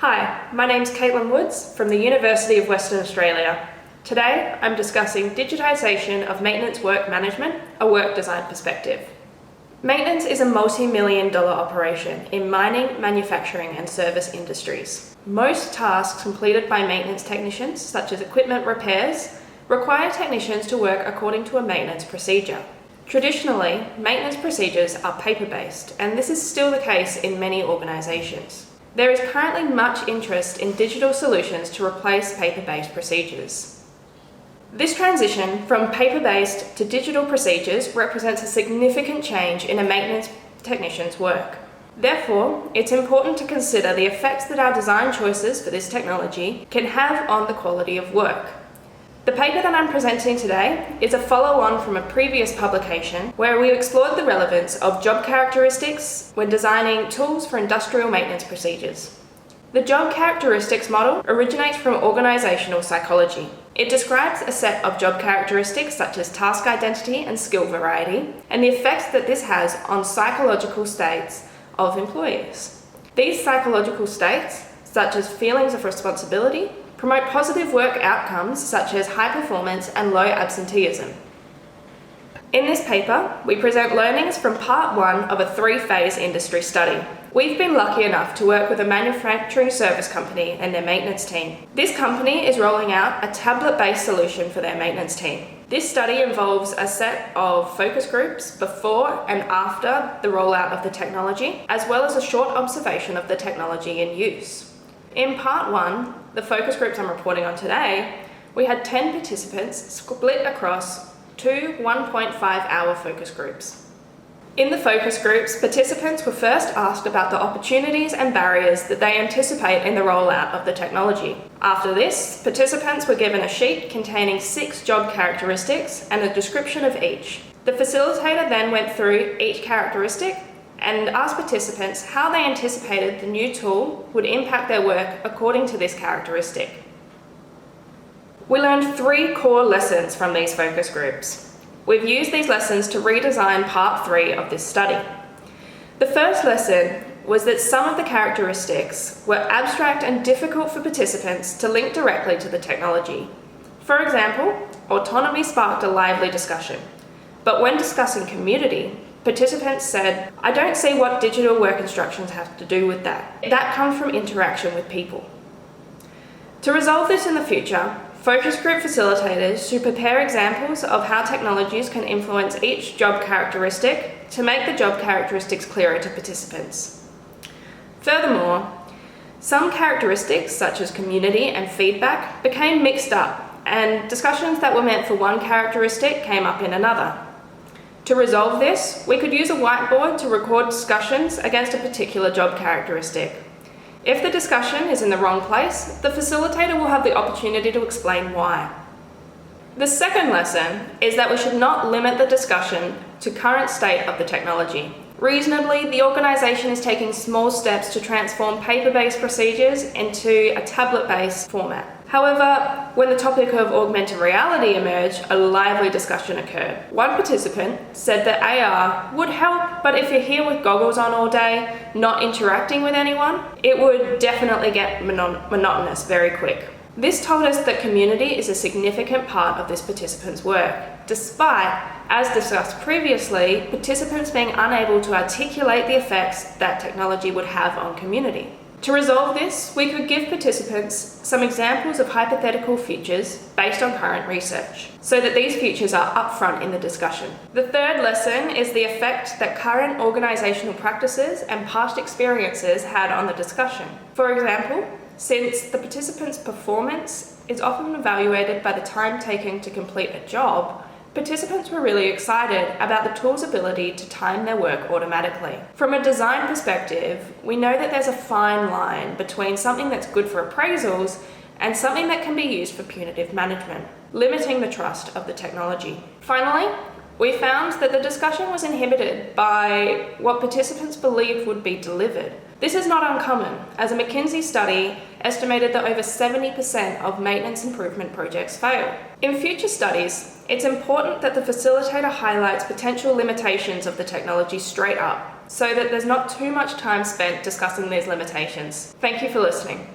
Hi, my name's Caitlin Woods from the University of Western Australia. Today I'm discussing Digitalisation of Maintenance Work Management, a work design perspective. Maintenance is a multi-million-dollar operation in mining, manufacturing and service industries. Most tasks completed by maintenance technicians, such as equipment repairs, require technicians to work according to a maintenance procedure. Traditionally, maintenance procedures are paper-based, and this is still the case in many organisations. There is currently much interest in digital solutions to replace paper-based procedures. This transition from paper-based to digital procedures represents a significant change in a maintenance technician's work. Therefore, it's important to consider the effects that our design choices for this technology can have on the quality of work. The paper that I'm presenting today is a follow-on from a previous publication where we explored the relevance of job characteristics when designing tools for industrial maintenance procedures. The job characteristics model originates from organisational psychology. It describes a set of job characteristics such as task identity and skill variety, and the effects that this has on psychological states of employees. These psychological states, such as feelings of responsibility, promote positive work outcomes such as high performance and low absenteeism. In this paper, we present learnings from part 1 of a 3-phase industry study. We've been lucky enough to work with a manufacturing service company and their maintenance team. This company is rolling out a tablet-based solution for their maintenance team. This study involves a set of focus groups before and after the rollout of the technology, as well as a short observation of the technology in use. In part 1, the focus groups I'm reporting on today, we had 10 participants split across 2 1.5-hour focus groups. In the focus groups, participants were first asked about the opportunities and barriers that they anticipate in the rollout of the technology. After this, participants were given a sheet containing 6 job characteristics and a description of each. The facilitator then went through each characteristic and asked participants how they anticipated the new tool would impact their work according to this characteristic. We learned 3 core lessons from these focus groups. We've used these lessons to redesign part 3 of this study. The first lesson was that some of the characteristics were abstract and difficult for participants to link directly to the technology. For example, autonomy sparked a lively discussion, but when discussing community, participants said, "I don't see what digital work instructions have to do with that. That comes from interaction with people." To resolve this in the future, focus group facilitators should prepare examples of how technologies can influence each job characteristic to make the job characteristics clearer to participants. Furthermore, some characteristics such as community and feedback became mixed up, and discussions that were meant for one characteristic came up in another. To resolve this, we could use a whiteboard to record discussions against a particular job characteristic. If the discussion is in the wrong place, the facilitator will have the opportunity to explain why. The second lesson is that we should not limit the discussion to current state of the technology. Reasonably, the organisation is taking small steps to transform paper-based procedures into a tablet-based format. However, when the topic of augmented reality emerged, a lively discussion occurred. One participant said that AR would help, but if you're here with goggles on all day, not interacting with anyone, it would definitely get monotonous very quick. This told us that community is a significant part of this participant's work, despite, as discussed previously, participants being unable to articulate the effects that technology would have on community. To resolve this, we could give participants some examples of hypothetical futures based on current research, so that these futures are upfront in the discussion. The third lesson is the effect that current organisational practices and past experiences had on the discussion. For example, since the participant's performance is often evaluated by the time taken to complete a job, participants were really excited about the tool's ability to time their work automatically. From a design perspective, we know that there's a fine line between something that's good for appraisals and something that can be used for punitive management, limiting the trust of the technology. Finally, we found that the discussion was inhibited by what participants believed would be delivered. This is not uncommon, as a McKinsey study estimated that over 70% of maintenance improvement projects fail. In future studies, it's important that the facilitator highlights potential limitations of the technology straight up, so that there's not too much time spent discussing these limitations. Thank you for listening.